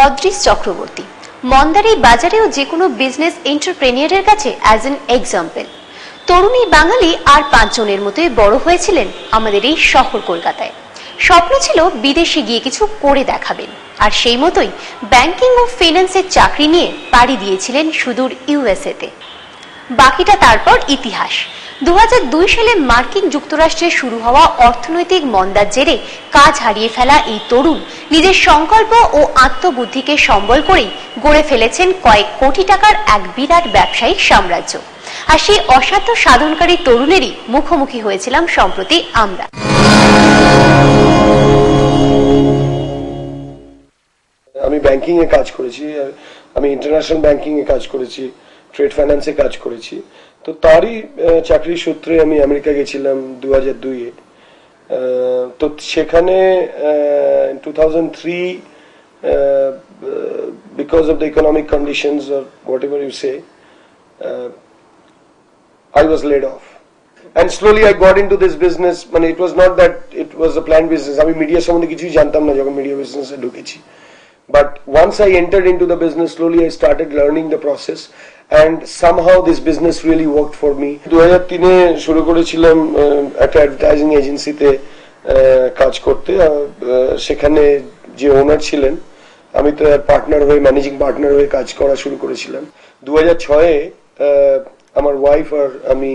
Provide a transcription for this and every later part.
অদৃশ চক্রবর্তী মন্দার এই বাজারেও যে কোনো বিজনেস এন্টারপ্রেনিয়রের কাছে অ্যাজ এন এক্সাম্পল। তরুণী বাঙালি আর 5 জনের মতোই বড় হয়েছিলেন আমাদের এই শহর কলকাতায়। স্বপ্ন ছিল বিদেশে গিয়ে কিছু করে দেখাবেন, আর সেই মতোই ব্যাংকিং ও ফিন্যান্সের চাকরি নিয়ে পাড়ি দিয়েছিলেন সুদূর ইউএসএতে। বাকিটা তারপর ইতিহাস। 2002 সালে মার্কিন যুক্তরাষ্ট্রে শুরু হওয়া অর্থনৈতিক মন্দার জেরে কাজ হারিয়ে ফেলা এই তরুণ নিজের সংকল্প ও আত্মবুদ্ধিকে সম্বল করেই গড়ে ফেলেছেন কয়েক কোটি টাকার এক বিরাট ব্যবসায়িক সাম্রাজ্য। আর সেই অসাধ্য সাধনকারী তরুণেরই মুখোমুখি হয়েছিলাম সম্প্রতি আমরা। আমি ব্যাংকিং এ কাজ করেছি, আমি ইন্টারন্যাশনাল ব্যাংকিং এ কাজ করেছি, ট্রেড ফাইন্যান্সে কাজ করেছি। তো তারই চাকরি সূত্রে আমি আমেরিকা গেছিলাম 2002-এ। তো সেখানে 2003 because of the economic conditions or whatever you say, I was laid off. And slowly I got into this business. মানে it was not that it was a planned business. আমি মিডিয়া সম্বন্ধে কিছুই জানতাম না যখন মিডিয়া বিজনেসে ঢুকেছি। But once I entered into the business, slowly I started learning the process, and somehow this business really worked for me. 2003-এ শুরু করেছিলাম একটা অ্যাডভার্টাইজিং এজেন্সিতে কাজ করতে। সেখানে যে ওনার ছিলেন, আমি তো পার্টনার হয়ে, ম্যানেজিং পার্টনার হয়ে কাজ করা শুরু করেছিলাম। 2006-এ আমার ওয়াইফ আর আমি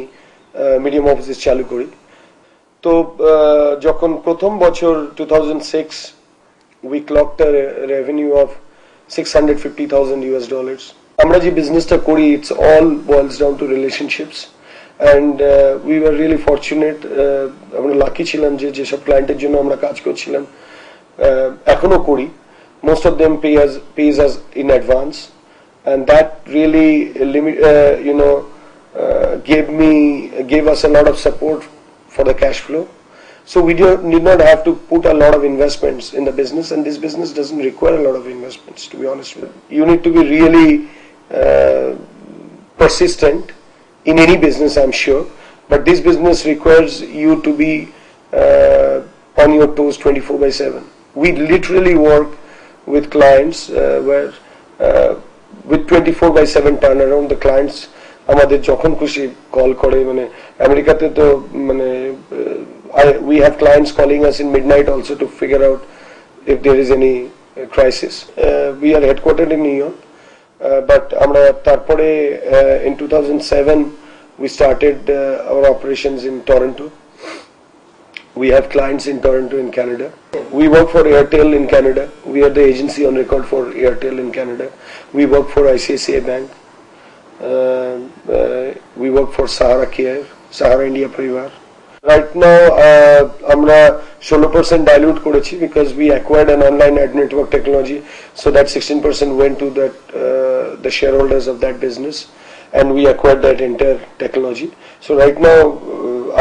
মিডিয়াম অফিস চালু করি। তো যখন প্রথম বছর 2006 we clocked a revenue of $650,000. আমরা যে বিজনেসটা করি, it's all boils down to relationships, and we were really fortunate. আমরা লাকি ছিলাম যে যেসব ক্লায়েন্টের জন্য আমরা কাজ করছিলাম, এখনো করি, most of them pays us in advance, and that really gave us a lot of support for the cash flow. So we did not have to put a lot of investments in the business, and this business doesn't require a lot of investments, to be honest with you. You need to be really persistent in any business, I'm sure, but this business requires you to be on your toes 24/7. We literally work with clients where with 24/7 turnaround. The clients আমাদের যখন খুশি call করে, মানে আমেরিকাতে তো মানে we have clients calling us in midnight also to figure out if there is any crisis. We are headquartered in New York, but আমরা তারপরে in 2007 we started our operations in Toronto. We have clients in Toronto in Canada. We work for Airtel in Canada. We are the agency on record for Airtel in Canada. We work for ICICI Bank. We work for Sahara Care, Sahara India Parivar. Right now, আমরা 16% dilute করেছি because we acquired an online ad network technology, so that 16% went to that the shareholders of that business, and we acquired that entire technology. So right now,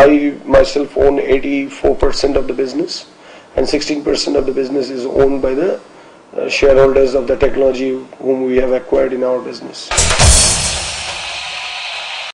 I myself own 84% of the business, and 16% of the business is owned by the shareholders of the technology whom we have acquired in our business.